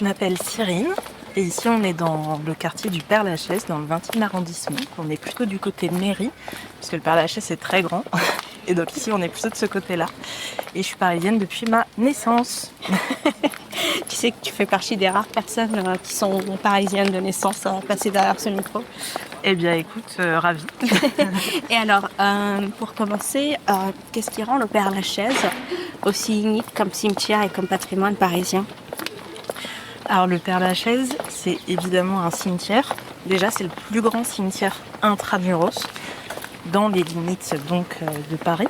m'appelle Cyrine et ici on est dans le quartier du Père-Lachaise, dans le 20e arrondissement. On est plutôt du côté de Méry, parce que le Père-Lachaise est très grand. Et donc ici on est plutôt de ce côté-là. Et je suis parisienne depuis ma naissance. Tu sais que tu fais partie des rares personnes qui sont parisiennes de naissance à passer derrière ce micro. Eh bien écoute, ravie. Et alors, pour commencer, qu'est-ce qui rend le Père-Lachaise aussi unique comme cimetière et comme patrimoine parisien ? Alors le Père-Lachaise, c'est évidemment un cimetière. Déjà, c'est le plus grand cimetière intramuros dans les limites donc de Paris.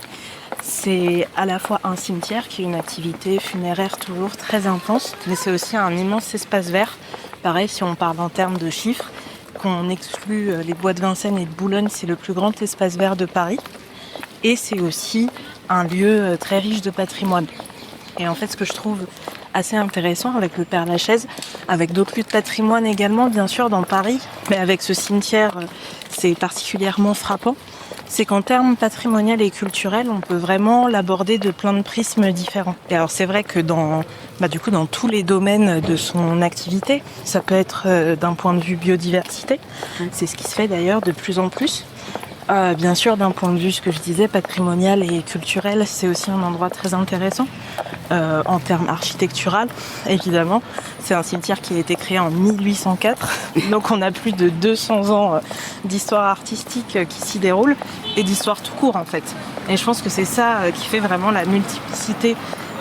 C'est à la fois un cimetière qui est une activité funéraire toujours très intense, mais c'est aussi un immense espace vert. Pareil, si on parle en termes de chiffres, qu'on exclut les bois de Vincennes et de Boulogne, c'est le plus grand espace vert de Paris. Et c'est aussi un lieu très riche de patrimoine. Et en fait, ce que je trouve assez intéressant avec le Père-Lachaise, avec d'autres lieux de patrimoine également, bien sûr, dans Paris, mais avec ce cimetière, c'est particulièrement frappant, c'est qu'en termes patrimonial et culturels, on peut vraiment l'aborder de plein de prismes différents. Et alors c'est vrai que dans tous les domaines de son activité, ça peut être d'un point de vue biodiversité, c'est ce qui se fait d'ailleurs de plus en plus. Bien sûr, d'un point de vue, ce que je disais, patrimonial et culturel, c'est aussi un endroit très intéressant. En termes architectural, évidemment, c'est un cimetière qui a été créé en 1804, donc on a plus de 200 ans d'histoire artistique qui s'y déroule et d'histoire tout court en fait. Et je pense que c'est ça qui fait vraiment la multiplicité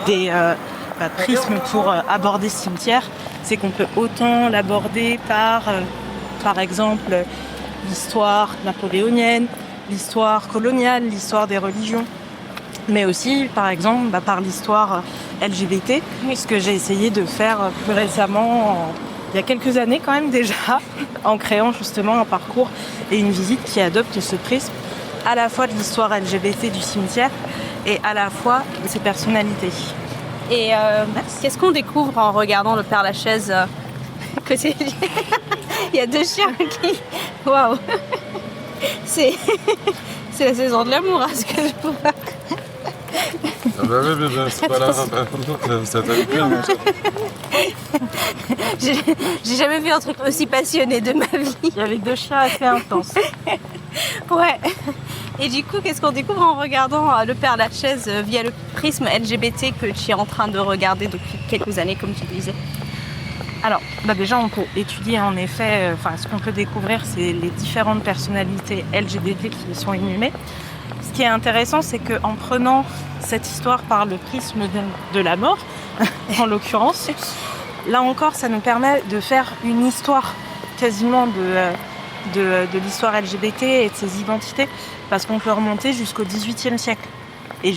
des prismes pour aborder ce cimetière, c'est qu'on peut autant l'aborder par exemple, l'histoire napoléonienne, l'histoire coloniale, l'histoire des religions, mais aussi, par exemple, par l'histoire LGBT, ce que j'ai essayé de faire plus récemment, il y a quelques années quand même déjà, en créant justement un parcours et une visite qui adopte ce prisme à la fois de l'histoire LGBT du cimetière et à la fois de ses personnalités. Et qu'est-ce qu'on découvre en regardant le Père-Lachaise que c'est... Il y a deux chiens qui... Waouh. C'est la saison de l'amour, à ce que je vois. Ah bah oui, mais c'est pas là, ça t'aime bien. J'ai jamais vu un truc aussi passionné de ma vie. Il y avait deux chiens assez intenses. Ouais. Et du coup, qu'est-ce qu'on découvre en regardant le Père-Lachaise via le prisme LGBT que tu es en train de regarder depuis quelques années, comme tu disais ? Alors, déjà, on peut étudier en effet, ce qu'on peut découvrir, c'est les différentes personnalités LGBT qui y sont inhumées. Ce qui est intéressant, c'est qu'en prenant cette histoire par le prisme de la mort, en l'occurrence, là encore, ça nous permet de faire une histoire quasiment de l'histoire LGBT et de ses identités, parce qu'on peut remonter jusqu'au XVIIIe siècle et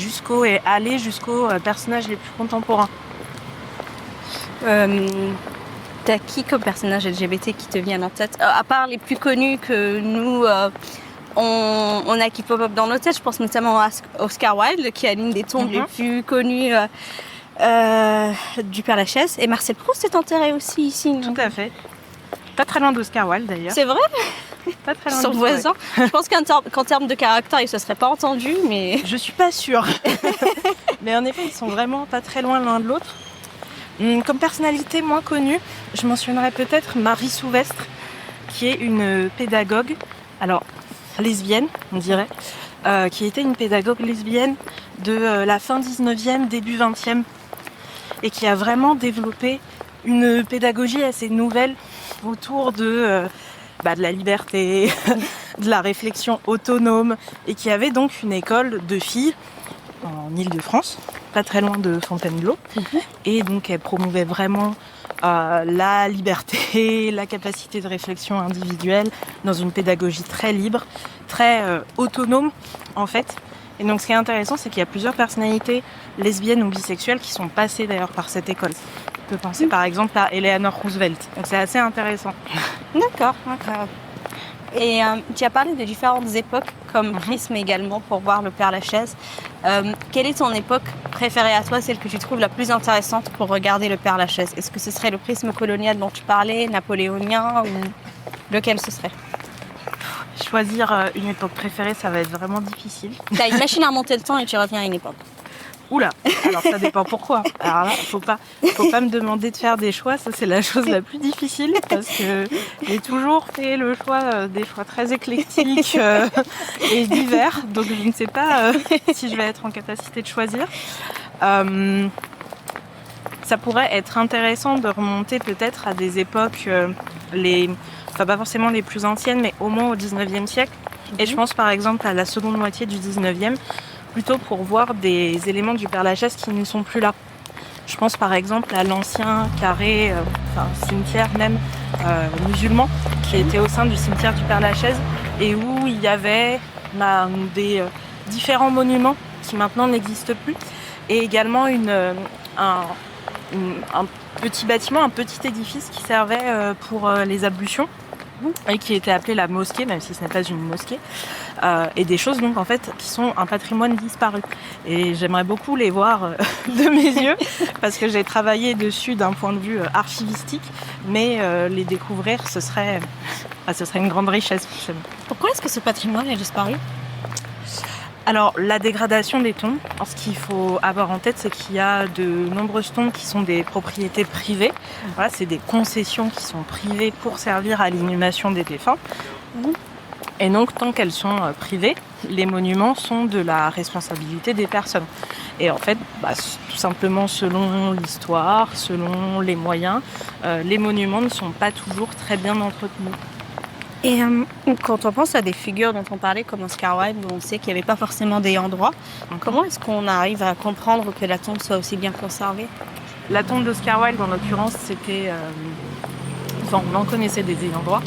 aller jusqu'aux personnages les plus contemporains. T'as qui comme personnage LGBT qui te vient en tête ? À part les plus connus que nous, on a qui pop-up dans nos têtes, je pense notamment à Oscar Wilde, qui a l'une des tombes les plus connues du Père-Lachaise. Et Marcel Proust est enterré aussi ici. Tout à fait. Pas très loin d'Oscar Wilde d'ailleurs. C'est vrai ? Pas très loin. Son voisin. Je pense qu'en termes de caractère, il ne se serait pas entendu, mais... Je suis pas sûre. Mais en effet, ils sont vraiment pas très loin l'un de l'autre. Comme personnalité moins connue, je mentionnerais peut-être Marie Souvestre, qui est une pédagogue, alors lesbienne, on dirait, qui était une pédagogue lesbienne de la fin 19e, début 20e, et qui a vraiment développé une pédagogie assez nouvelle autour de la liberté, de la réflexion autonome, et qui avait donc une école de filles en Île-de-France, pas très loin de Fontainebleau. Et donc elle promouvait vraiment la liberté, la capacité de réflexion individuelle dans une pédagogie très libre, très autonome en fait. Et donc ce qui est intéressant, c'est qu'il y a plusieurs personnalités lesbiennes ou bisexuelles qui sont passées d'ailleurs par cette école. On peut penser par exemple à Eleanor Roosevelt. Donc c'est assez intéressant. D'accord. Et tu as parlé de différentes époques comme prisme également pour voir le Père-Lachaise. Quelle est ton époque préférée à toi, celle que tu trouves la plus intéressante pour regarder le Père-Lachaise ? Est-ce que ce serait le prisme colonial dont tu parlais, napoléonien, ou lequel ce serait ? Choisir une époque préférée, ça va être vraiment difficile. Tu as une machine à remonter le temps et tu reviens à une époque. Oula, alors ça dépend pourquoi. Alors là, faut pas me demander de faire des choix, ça c'est la chose la plus difficile parce que j'ai toujours fait le choix des choix très éclectiques et divers, donc je ne sais pas si je vais être en capacité de choisir. Ça pourrait être intéressant de remonter peut-être à des époques, pas forcément les plus anciennes, mais au moins au 19e siècle. Et je pense par exemple à la seconde moitié du 19e, plutôt pour voir des éléments du Père-Lachaise qui ne sont plus là. Je pense par exemple à l'ancien carré, cimetière même musulman, qui était au sein du cimetière du Père-Lachaise et où il y avait des différents monuments qui maintenant n'existent plus, et également un petit bâtiment, un petit édifice qui servait pour les ablutions et qui était appelé la mosquée, même si ce n'est pas une mosquée, et des choses donc en fait qui sont un patrimoine disparu. Et j'aimerais beaucoup les voir de mes yeux parce que j'ai travaillé dessus d'un point de vue archivistique, mais les découvrir ce serait une grande richesse forcément. Pourquoi est-ce que ce patrimoine a disparu? Alors, la dégradation des tombes, ce qu'il faut avoir en tête, c'est qu'il y a de nombreuses tombes qui sont des propriétés privées. Voilà, c'est des concessions qui sont privées pour servir à l'inhumation des défunts. Et donc, tant qu'elles sont privées, les monuments sont de la responsabilité des personnes. Et en fait, tout simplement selon l'histoire, selon les moyens, les monuments ne sont pas toujours très bien entretenus. Et quand on pense à des figures dont on parlait comme Oscar Wilde, où on sait qu'il n'y avait pas forcément d'ayant droit, comment est-ce qu'on arrive à comprendre que la tombe soit aussi bien conservée? La tombe d'Oscar Wilde, en l'occurrence, on en connaissait des ayants droit.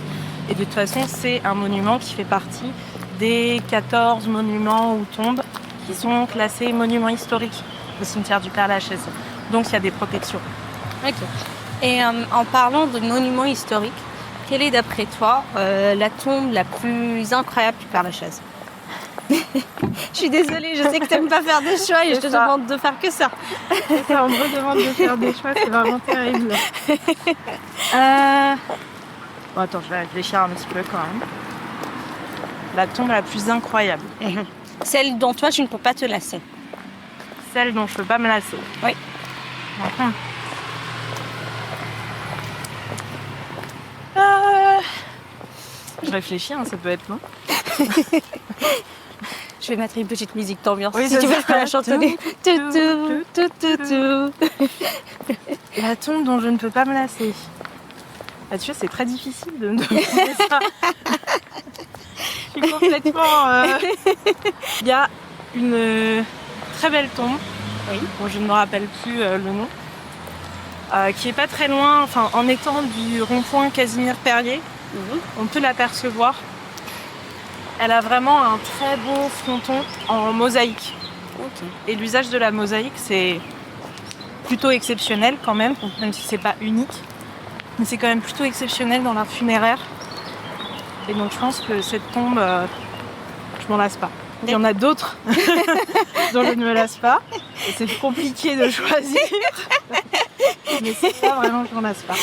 Et de toute façon, c'est un monument qui fait partie des 14 monuments ou tombes qui sont classés monuments historiques au cimetière du Père-Lachaise. Donc il y a des protections. Ok. Et en parlant de monuments historiques, quelle est d'après toi la tombe la plus incroyable du Père-Lachaise? Je suis désolée, je sais que tu n'aimes pas faire des choix et je te demande de faire que ça. C'est ça, on me demande de faire des choix, c'est vraiment terrible. Bon, attends, je vais réfléchir un petit peu quand même. La tombe la plus incroyable. Celle dont toi, tu ne peux pas te lasser. Celle dont je ne peux pas me lasser. Oui. Je réfléchis, ça peut être long. Je vais mettre une petite musique d'ambiance oui, si tu veux que la chantonner. La tombe dont je ne peux pas me lasser. Tu vois, c'est très difficile de me demander ça. Je suis complètement... Il y a une très belle tombe, dont je ne me rappelle plus le nom, qui est pas très loin, en étant du rond-point Casimir-Perrier, on peut l'apercevoir. Elle a vraiment un très beau fronton en mosaïque. Et l'usage de la mosaïque, c'est plutôt exceptionnel quand même si c'est pas unique. Mais c'est quand même plutôt exceptionnel dans l'art funéraire. Et donc je pense que cette tombe, je m'en lasse pas. Il y en a d'autres dont je ne me lasse pas. Et c'est compliqué de choisir. Mais c'est ça vraiment, je m'en lasse pas.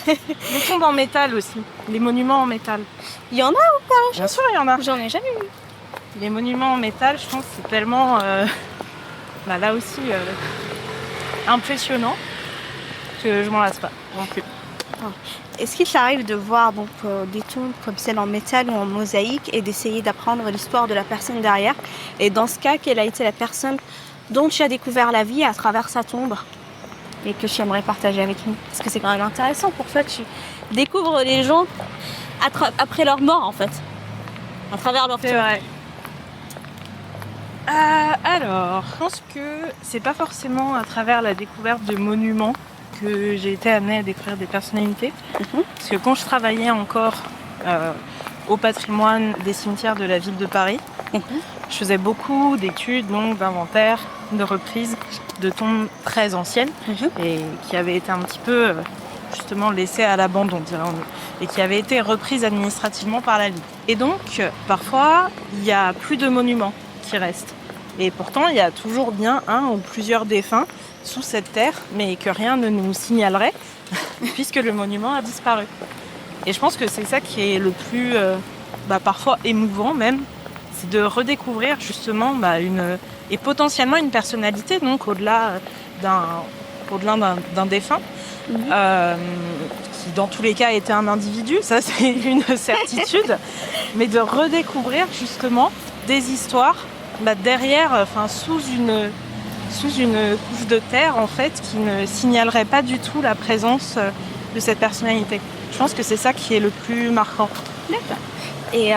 Les tombes en métal aussi. Les monuments en métal. Il y en a ou pas? Bien sûr, il y en a. J'en ai jamais vu. Les monuments en métal, je pense que c'est tellement, là aussi, impressionnant que je m'en lasse pas non plus. Est-ce qu'il t'arrive de voir des tombes comme celle en métal ou en mosaïque et d'essayer d'apprendre l'histoire de la personne derrière? Et dans ce cas, quelle a été la personne dont tu as découvert la vie à travers sa tombe et que tu aimerais partager avec nous? Parce que c'est quand même intéressant pour toi, tu découvres les gens après leur mort en fait, à travers leur tombe. C'est vrai. Alors, je pense que c'est pas forcément à travers la découverte de monuments que j'ai été amenée à découvrir des personnalités. Parce que quand je travaillais encore au patrimoine des cimetières de la ville de Paris, je faisais beaucoup d'études, donc d'inventaires, de reprises de tombes très anciennes et qui avaient été un petit peu justement laissées à l'abandon, dirait-on, et qui avaient été reprises administrativement par la ville. Et donc, parfois, il n'y a plus de monuments qui restent. Et pourtant, il y a toujours bien un ou plusieurs défunts sous cette terre, mais que rien ne nous signalerait, puisque le monument a disparu. Et je pense que c'est ça qui est le plus, parfois émouvant même, c'est de redécouvrir justement et potentiellement une personnalité, donc au-delà d'un défunt, qui dans tous les cas était un individu, ça c'est une certitude, mais de redécouvrir justement des histoires derrière, sous une couche de terre en fait, qui ne signalerait pas du tout la présence de cette personnalité. Je pense que c'est ça qui est le plus marquant. D'accord. Et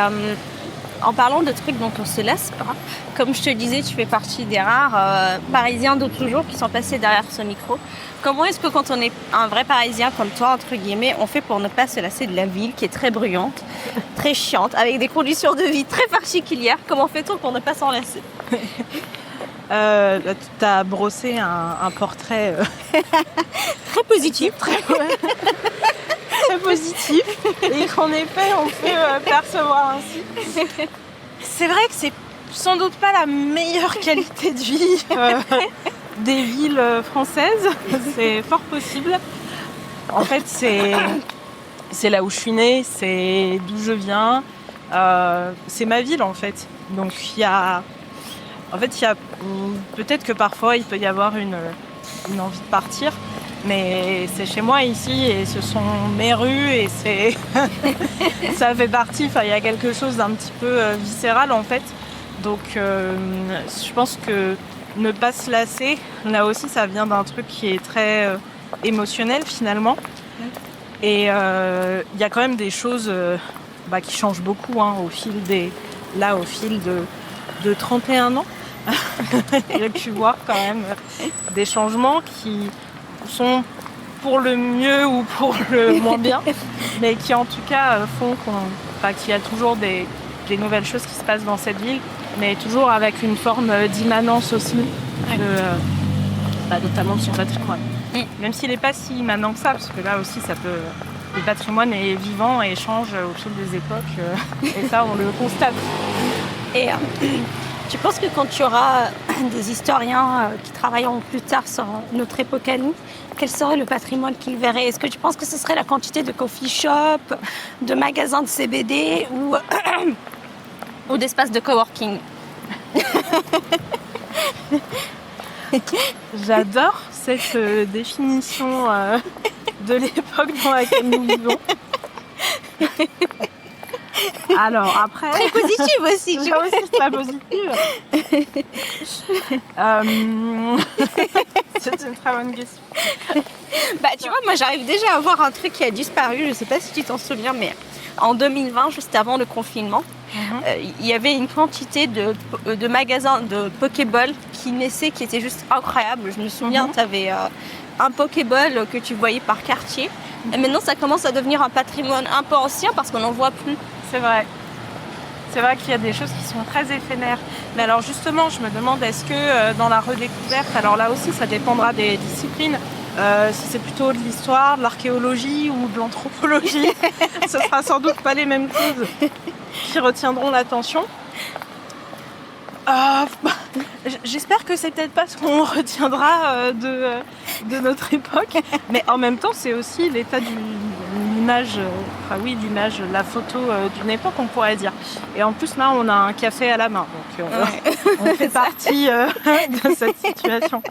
en parlant de trucs dont on se lasse pas, comme je te disais, tu fais partie des rares Parisiens de toujours qui sont passés derrière ce micro. Comment est-ce que quand on est un vrai Parisien comme toi, entre guillemets, on fait pour ne pas se lasser de la ville qui est très bruyante, très chiante, avec des conditions de vie très particulières? Comment fait-on pour ne pas s'en lasser? Tu as brossé un portrait Très positif. très positif et qu'en effet on peut percevoir ainsi. C'est vrai que c'est sans doute pas la meilleure qualité de vie des villes françaises, c'est fort possible. En fait c'est là où je suis née, c'est d'où je viens, c'est ma ville en fait. Donc il y a peut-être que parfois il peut y avoir une envie de partir, mais c'est chez moi ici et ce sont mes rues et c'est ça fait partie, il y a quelque chose d'un petit peu viscéral en fait. Donc je pense que ne pas se lasser, là aussi ça vient d'un truc qui est très émotionnel finalement. Et il y a quand même des choses qui changent beaucoup au fil de 31 ans. J'ai pu voir quand même des changements qui sont pour le mieux ou pour le moins bien, mais qui en tout cas font qu'il y a toujours des nouvelles choses qui se passent dans cette ville, mais toujours avec une forme d'immanence aussi, notamment de son patrimoine. Même s'il n'est pas si immanent que ça, parce que là aussi le patrimoine est vivant et change au fil des époques, et ça on le constate. Et tu penses que quand tu auras des historiens qui travailleront plus tard sur notre époque à nous, quel serait le patrimoine qu'ils verraient? Est-ce que tu penses que ce serait la quantité de coffee shop, de magasins de CBD ou d'espaces de coworking? J'adore cette définition de l'époque dans laquelle nous vivons. Alors après... Très positive aussi. J'ai aussi très positive. C'est une très bonne question. Tu vois, moi j'arrive déjà à voir un truc qui a disparu, je sais pas si tu t'en souviens, mais en 2020, juste avant le confinement, il y avait une quantité de magasins de Pokéball qui naissaient, qui étaient juste incroyables. Je me souviens, tu avais un Pokéball que tu voyais par quartier. Et maintenant, ça commence à devenir un patrimoine un peu ancien parce qu'on n'en voit plus. C'est vrai. C'est vrai qu'il y a des choses qui sont très éphémères. Mais alors justement, je me demande, est-ce que dans la redécouverte, alors là aussi, ça dépendra des disciplines, si c'est plutôt de l'histoire, de l'archéologie ou de l'anthropologie, ce sera sans doute pas les mêmes choses qui retiendront l'attention. J'espère que c'est peut-être pas ce qu'on retiendra de notre époque, mais en même temps c'est aussi l'état l'image, la photo d'une époque, on pourrait dire. Et en plus là on a un café à la main, donc on fait partie de cette situation.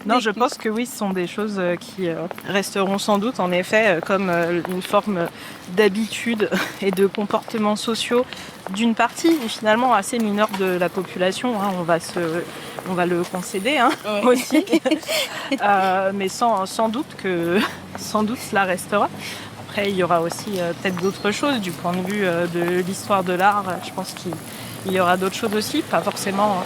Non, je pense que oui, ce sont des choses qui resteront sans doute en effet comme une forme d'habitude et de comportements sociaux d'une partie finalement assez mineure de la population, on va le concéder aussi, mais sans doute cela restera. Après il y aura aussi peut-être d'autres choses du point de vue de l'histoire de l'art, je pense qu'il y aura d'autres choses aussi, pas forcément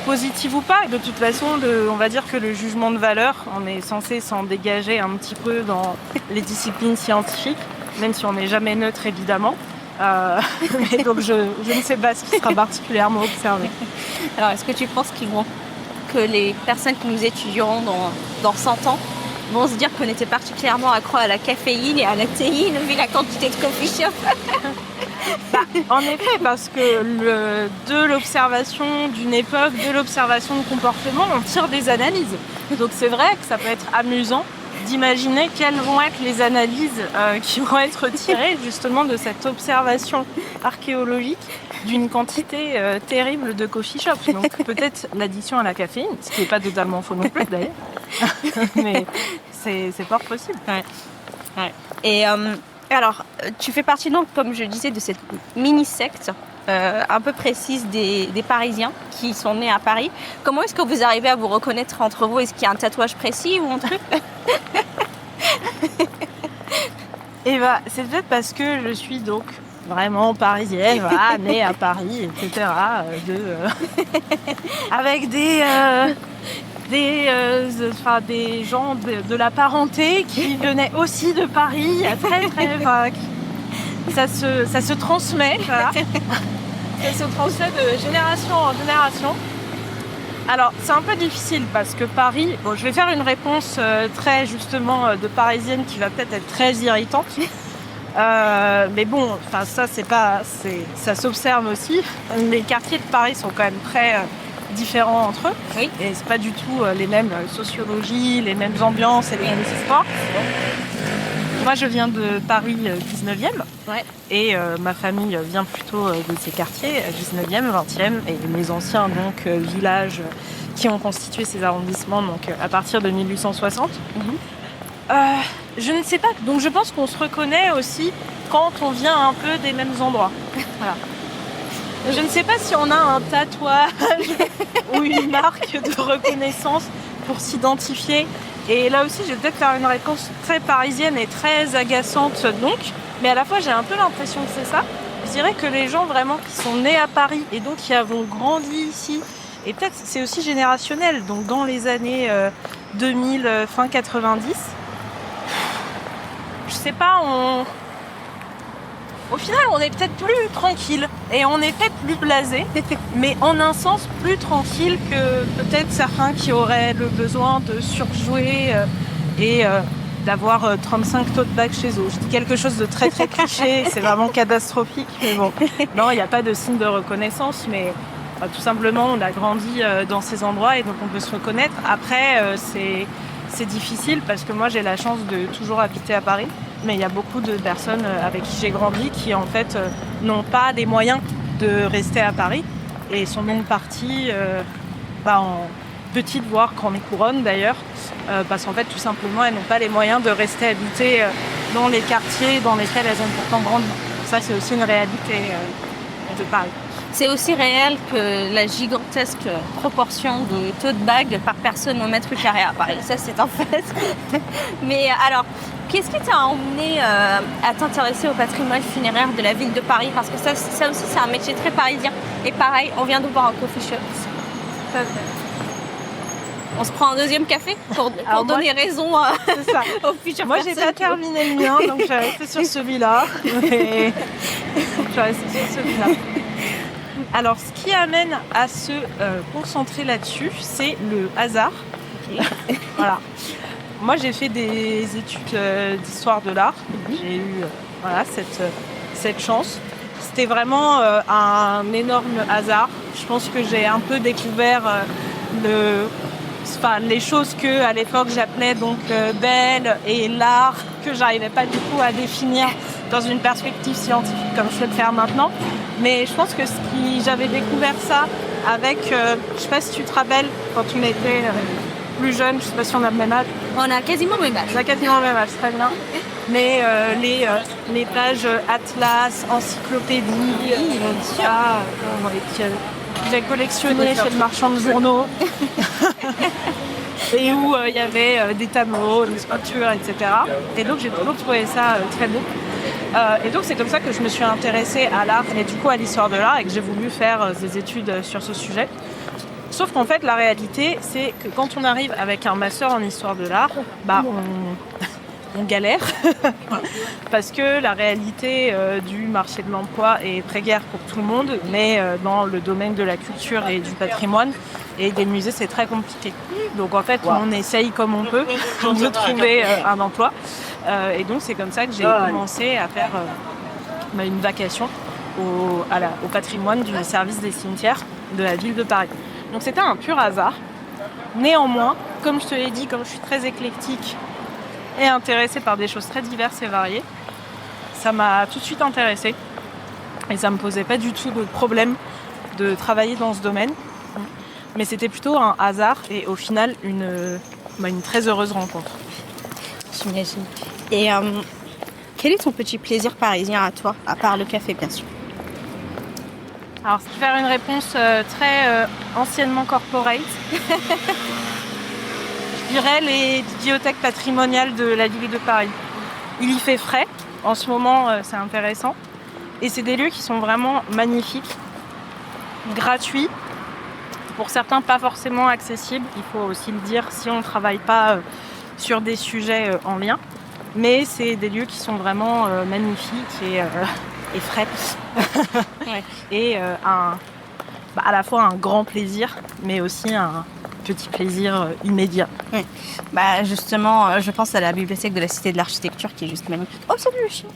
positives ou pas, et de toute façon on va dire que le jugement de valeur, on est censé s'en dégager un petit peu dans les disciplines scientifiques, même si on n'est jamais neutre évidemment. Mais donc je ne sais pas ce qui sera particulièrement observé. Alors est-ce que tu penses que les personnes qui nous étudieront dans 100 ans vont se dire qu'on était particulièrement accro à la caféine et à la théine vu la quantité de coffee shop? En effet, parce que de l'observation d'une époque, de l'observation de comportement, on tire des analyses. Donc c'est vrai que ça peut être amusant d'imaginer quelles vont être les analyses qui vont être tirées justement de cette observation archéologique d'une quantité terrible de coffee shops. Donc peut-être l'addiction à la caféine, ce qui n'est pas totalement faux non plus d'ailleurs, mais c'est fort possible. Ouais. Ouais. Et alors, tu fais partie donc, comme je disais, de cette mini-secte un peu précise des Parisiens qui sont nés à Paris. Comment est-ce que vous arrivez à vous reconnaître entre vous? Est-ce qu'il y a un tatouage précis ou un truc? Et bah, c'est peut-être parce que je suis donc vraiment parisienne, voilà, née à Paris, etc. Avec des gens de la parenté qui venaient aussi de Paris, ça se transmet, voilà. Ça se transmet de génération en génération. Alors, c'est un peu difficile parce que Paris... Bon, je vais faire une réponse très, justement, de parisienne qui va peut-être être très irritante. Mais bon, ça, ça s'observe aussi. Les quartiers de Paris sont quand même très différents entre eux. Oui. Et c'est pas du tout les mêmes sociologies, les mêmes ambiances et les mêmes histoires. Moi, je viens de Paris 19e. Ouais. Et ma famille vient plutôt de ces quartiers, 19e, 20e, et les anciens donc, villages qui ont constitué ces arrondissements donc, à partir de 1860. Je ne sais pas, donc je pense qu'on se reconnaît aussi quand on vient un peu des mêmes endroits. Voilà. Je ne sais pas si on a un tatouage ou une marque de reconnaissance pour s'identifier. Et là aussi, je vais peut-être faire une réponse très parisienne et très agaçante donc. Mais à la fois, j'ai un peu l'impression que c'est ça. Je dirais que les gens vraiment qui sont nés à Paris et donc qui avons grandi ici, et peut-être c'est aussi générationnel, donc dans les années 2000, fin 90, je sais pas, au final, on est peut-être plus tranquille et on est peut-être plus blasé, mais en un sens plus tranquille que peut-être certains qui auraient le besoin de surjouer et d'avoir 35 tote bags chez eux. Je dis quelque chose de très très cliché, c'est vraiment catastrophique, mais bon. Non, il n'y a pas de signe de reconnaissance, mais tout simplement, on a grandi dans ces endroits et donc on peut se reconnaître. Après, c'est difficile parce que moi, j'ai la chance de toujours habiter à Paris, mais il y a beaucoup de personnes avec qui j'ai grandi qui, en fait, n'ont pas les moyens de rester à Paris et sont donc partis en petite, voire grande couronne d'ailleurs, parce qu'en fait, tout simplement, elles n'ont pas les moyens de rester habiter dans les quartiers dans lesquels elles ont pourtant grandi. Ça, c'est aussi une réalité de Paris. C'est aussi réel que la gigantesque proportion de tote bags par personne au mètre carré à Paris. Ça, c'est un fait. Mais alors, qu'est-ce qui t'a emmené à t'intéresser au patrimoine funéraire de la ville de Paris? Parce que ça aussi, c'est un métier très parisien. Et pareil, on vient d'ouvrir un coffee shop. On se prend un deuxième café pour donner raison aux futures moi, personnes. J'ai pas terminé le mien, donc je vais rester sur celui-là. Et... je vais rester sur celui-là. Alors, ce qui amène à se concentrer là-dessus, c'est le hasard. Okay. Voilà. Moi, j'ai fait des études d'histoire de l'art. J'ai eu cette chance. C'était vraiment un énorme hasard. Je pense que j'ai un peu découvert les choses que à l'époque j'appelais donc belle et l'art, que j'arrivais pas du tout à définir dans une perspective scientifique comme je peux le faire maintenant. Mais je pense que j'avais découvert ça avec, je sais pas si tu te rappelles, quand on était plus jeune, je sais pas si on a le même âge. On a quasiment le même âge. On a quasiment le même âge, très bien. Mais les pages Atlas, encyclopédie, j'ai collectionné chez le marchand de journaux et où il y avait des tableaux, des sculptures, etc. Et donc j'ai toujours trouvé ça très beau. Et donc c'est comme ça que je me suis intéressée à l'art et du coup à l'histoire de l'art et que j'ai voulu faire des études sur ce sujet. Sauf qu'en fait la réalité c'est que quand on arrive avec un master en histoire de l'art, on galère parce que la réalité du marché de l'emploi est précaire pour tout le monde, mais dans le domaine de la culture et du patrimoine et des musées c'est très compliqué. Donc en fait on essaye comme on peut de trouver un emploi et donc c'est comme ça que j'ai commencé à faire une vacation au patrimoine du service des cimetières de la ville de Paris. Donc c'était un pur hasard. Néanmoins, comme je te l'ai dit, comme je suis très éclectique et intéressée par des choses très diverses et variées, ça m'a tout de suite intéressée. Et ça me posait pas du tout de problème de travailler dans ce domaine. Mais c'était plutôt un hasard et au final une très heureuse rencontre. J'imagine. Et quel est ton petit plaisir parisien à toi, à part le café bien sûr? Alors, faire une réponse très anciennement corporate, je dirais les bibliothèques patrimoniales de la ville de Paris. Il y fait frais, en ce moment c'est intéressant, et c'est des lieux qui sont vraiment magnifiques, gratuits, pour certains pas forcément accessibles, il faut aussi le dire si on ne travaille pas sur des sujets en lien, mais c'est des lieux qui sont vraiment magnifiques et frais. Ouais. Et à la fois un grand plaisir, mais aussi un petit plaisir immédiat. Ouais. Justement, je pense à la bibliothèque de la Cité de l'Architecture qui est juste magnifique. Oh, salut le chien.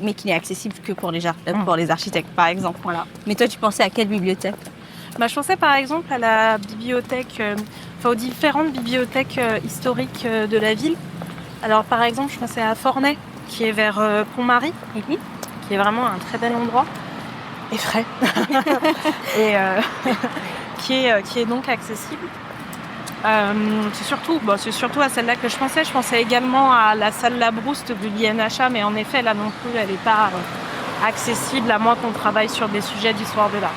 Mais qui n'est accessible que pour les architectes, par exemple. Voilà. Mais toi, tu pensais à quelle bibliothèque? Je pensais par exemple à la bibliothèque, aux différentes bibliothèques historiques de la ville. Alors par exemple, je pensais à Forney, qui est vers Pont-Marie, qui est vraiment un très bel endroit et frais, et qui est donc accessible. C'est surtout à celle-là que je pensais. Je pensais également à la salle Labrouste de l'INHA, mais en effet, là non plus, elle n'est pas accessible à moins qu'on travaille sur des sujets d'histoire de l'art.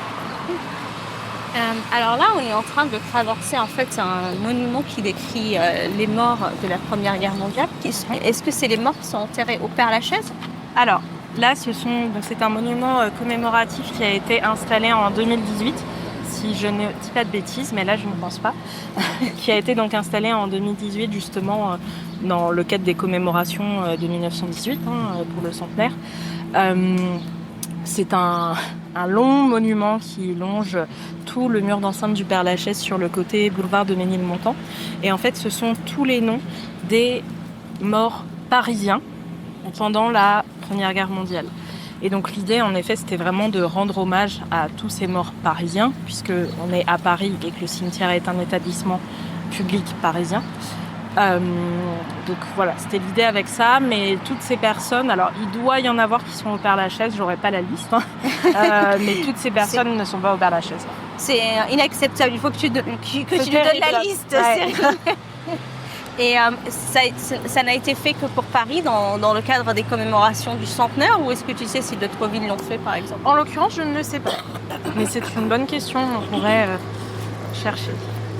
Alors là, on est en train de traverser en fait un monument qui décrit les morts de la Première Guerre mondiale. Est-ce que c'est les morts qui sont enterrés au Père-Lachaise? Alors là, c'est un monument commémoratif qui a été installé en 2018, si je ne dis pas de bêtises, mais là je ne pense pas, qui a été donc installé en 2018 justement dans le cadre des commémorations de 1918 pour le centenaire. C'est un long monument qui longe tout le mur d'enceinte du Père-Lachaise sur le côté boulevard de Ménilmontant. Et en fait, ce sont tous les noms des morts parisiens pendant la Première Guerre mondiale. Et donc l'idée, en effet, c'était vraiment de rendre hommage à tous ces morts parisiens, puisqu'on est à Paris et que le cimetière est un établissement public parisien. Donc voilà, c'était l'idée avec ça, mais toutes ces personnes, alors il doit y en avoir qui sont au Père-Lachaise, j'aurais pas la liste, mais toutes ces personnes ne sont pas au Père-Lachaise. C'est inacceptable, il faut que tu nous donnes la liste. Ouais. Et ça n'a été fait que pour Paris dans le cadre des commémorations du centenaire, ou est-ce que tu sais si d'autres villes l'ont fait par exemple? En l'occurrence, je ne le sais pas, mais c'est une bonne question, on pourrait chercher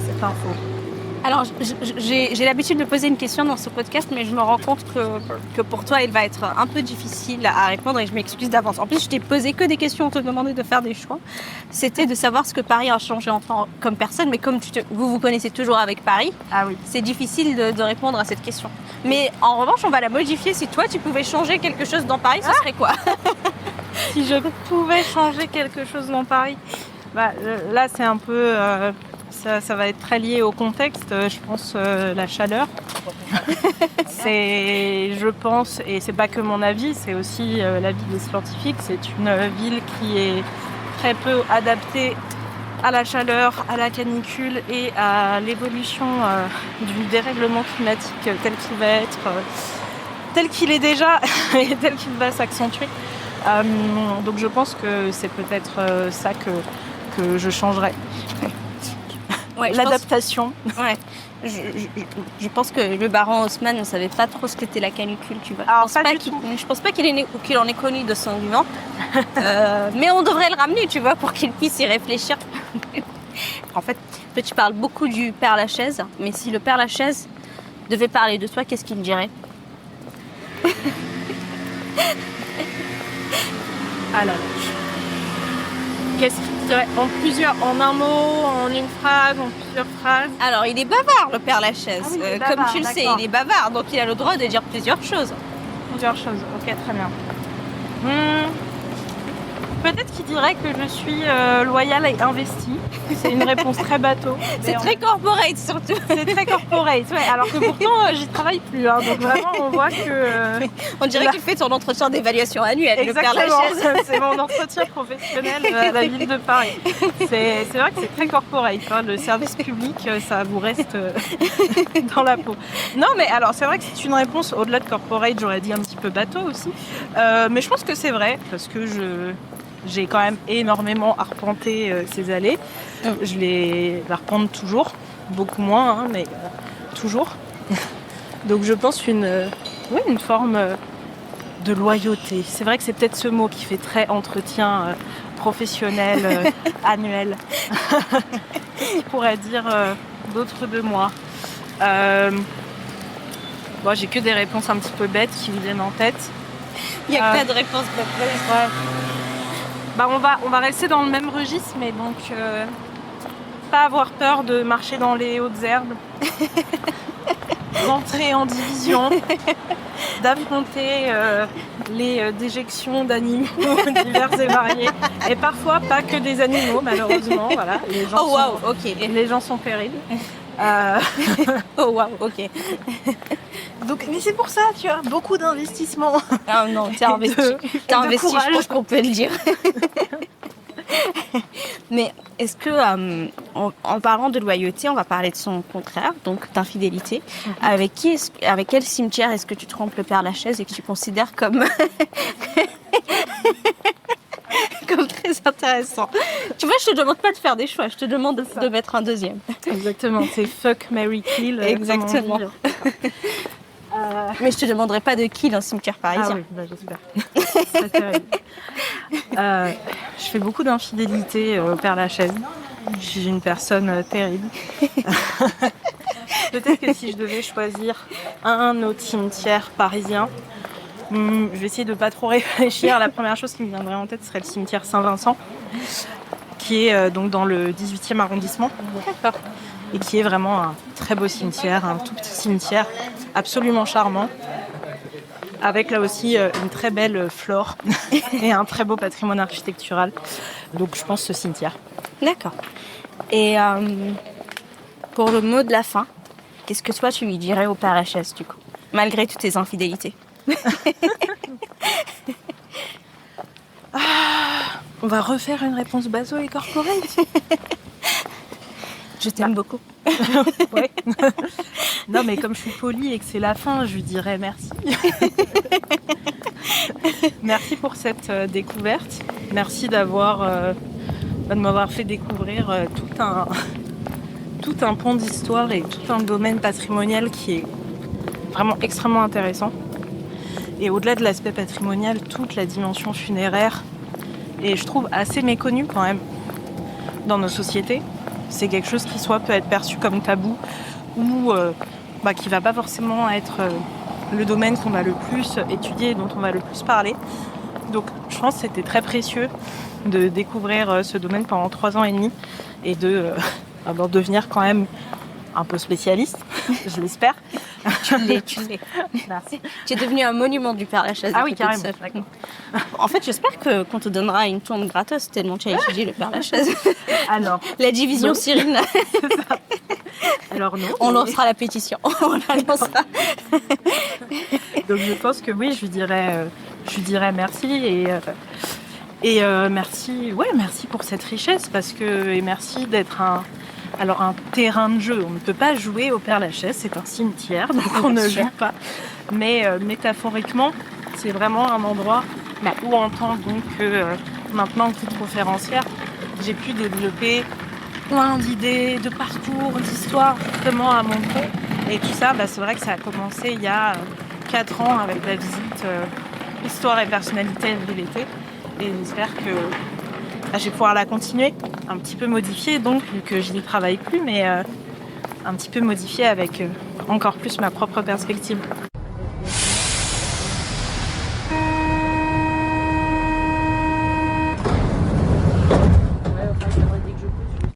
cette info. Alors, j'ai l'habitude de poser une question dans ce podcast, mais je me rends compte que pour toi, elle va être un peu difficile à répondre et je m'excuse d'avance. En plus, je t'ai posé que des questions, on te demandait de faire des choix. C'était de savoir ce que Paris a changé comme personne, mais comme vous connaissez toujours avec Paris, c'est difficile de répondre à cette question. Mais en revanche, on va la modifier. Si toi, tu pouvais changer quelque chose dans Paris, ce serait quoi? Si je pouvais changer quelque chose dans Paris, là, c'est un peu... Ça va être très lié au contexte, je pense, la chaleur. Je pense, et c'est pas que mon avis, c'est aussi l'avis des scientifiques, c'est une ville qui est très peu adaptée à la chaleur, à la canicule et à l'évolution du dérèglement climatique tel qu'il va être, tel qu'il est déjà et tel qu'il va s'accentuer. Donc je pense que c'est peut-être ça que je changerais. Ouais, l'adaptation. Je pense que le baron Haussmann ne savait pas trop ce qu'était la canicule, tu vois. Alors, je pense pas qu'il en ait connu de son vivant. Mais on devrait le ramener, tu vois, pour qu'il puisse y réfléchir. En fait, toi, tu parles beaucoup du Père-Lachaise, mais si le Père-Lachaise devait parler de toi, qu'est-ce qu'il me dirait? Alors, qu'est-ce qu'il dirait en un mot, en une phrase, en plusieurs phrases? Alors, il est bavard, le Père-Lachaise. Comme tu le sais, il est bavard, donc il a le droit de dire plusieurs choses. Plusieurs choses, ok, très bien. Peut-être qu'il dirait que je suis loyale et investie. C'est une réponse très bateau. C'est très corporate surtout. C'est très corporate, ouais. Alors que pourtant, j'y travaille plus. Hein. Donc vraiment, on voit que... On dirait qu'il fait son entretien d'évaluation annuelle, le Père Exactement, Lachaise. c'est mon entretien professionnel à la ville de Paris. C'est vrai que c'est très corporate. Hein. Le service public, ça vous reste dans la peau. Non, mais alors c'est vrai que c'est une réponse au-delà de corporate, j'aurais dit un petit peu bateau aussi. Mais je pense que c'est vrai, parce que j'ai quand même énormément arpenté ces allées. Je les arpente toujours, beaucoup moins, hein, mais toujours. Donc je pense une forme de loyauté. C'est vrai que c'est peut-être ce mot qui fait très entretien professionnel annuel. Qu'est-ce qu'on pourrait dire d'autre de moi Bon, j'ai que des réponses un petit peu bêtes qui me viennent en tête. Il n'y a pas de réponse bête. Ouais. Bah, on va rester dans le même registre, mais donc pas avoir peur de marcher dans les hautes herbes, d'entrer en division, d'affronter les déjections d'animaux divers et variés, et parfois pas que des animaux, malheureusement. Voilà, les gens sont périles. Oh waouh, ok. Donc, mais c'est pour ça, tu as beaucoup d'investissements. Ah non, t'as investi, je pense qu'on peut le dire. Mais est-ce que, en parlant de loyauté, on va parler de son contraire, donc d'infidélité. Avec quel cimetière est-ce que tu trompes le Père Lachaise et que tu considères comme comme très intéressant? Tu vois, je te demande pas de faire des choix, je te demande de mettre un deuxième. Exactement, c'est fuck, marry, kill. Exactement. Mais je te demanderai pas de kill un cimetière parisien. Ah oui, bah, j'espère. C'est terrible. Je fais beaucoup d'infidélité au Père Lachaise. Je suis une personne terrible. Peut-être que si je devais choisir un autre cimetière parisien, je vais essayer de pas trop réfléchir. La première chose qui me viendrait en tête serait le cimetière Saint-Vincent, qui est donc dans le 18e arrondissement. D'accord. Et qui est vraiment un très beau cimetière, un tout petit cimetière absolument charmant, avec là aussi une très belle flore et un très beau patrimoine architectural. Donc je pense ce cimetière. D'accord. Et pour le mot de la fin, qu'est-ce que toi tu lui dirais au Père Lachaise du coup, malgré toutes tes infidélités? On va refaire une réponse baso et corporate. Je t'aime beaucoup. Ouais. Non, mais comme je suis polie et que c'est la fin, je lui dirais merci. Merci pour cette découverte. Merci de m'avoir fait découvrir tout un pan d'histoire et tout un domaine patrimonial qui est vraiment extrêmement intéressant. Et au-delà de l'aspect patrimonial, toute la dimension funéraire est, je trouve, assez méconnue quand même dans nos sociétés. C'est quelque chose qui soit peut être perçu comme tabou ou qui va pas forcément être le domaine qu'on va le plus étudier et dont on va le plus parler. Donc je pense que c'était très précieux de découvrir ce domaine pendant 3 ans et demi et de devenir quand même un peu spécialiste, je l'espère. Tu l'es. Merci. Tu es devenu un monument du Père Lachaise. Ah oui, carrément. En fait, j'espère qu'on te donnera une tombe gratos tellement tu as étudié le Père Lachaise. Alors, la division Cyrine. Alors non. On lancera la pétition. On la lancera. Donc je pense que oui, je lui dirais merci et merci pour cette richesse et merci d'être un terrain de jeu. On ne peut pas jouer au Père Lachaise, c'est un cimetière, donc on ne joue pas. Mais métaphoriquement, c'est vraiment un endroit où en tant que maintenant que conférencière, j'ai pu développer plein d'idées, de parcours, d'histoires justement à mon compte. Et tout ça, c'est vrai que ça a commencé il y a 4 ans avec la visite Histoire et personnalité de l'été. Et j'espère que je vais pouvoir la continuer, un petit peu modifiée donc, vu que je n'y travaille plus, mais un petit peu modifiée avec encore plus ma propre perspective.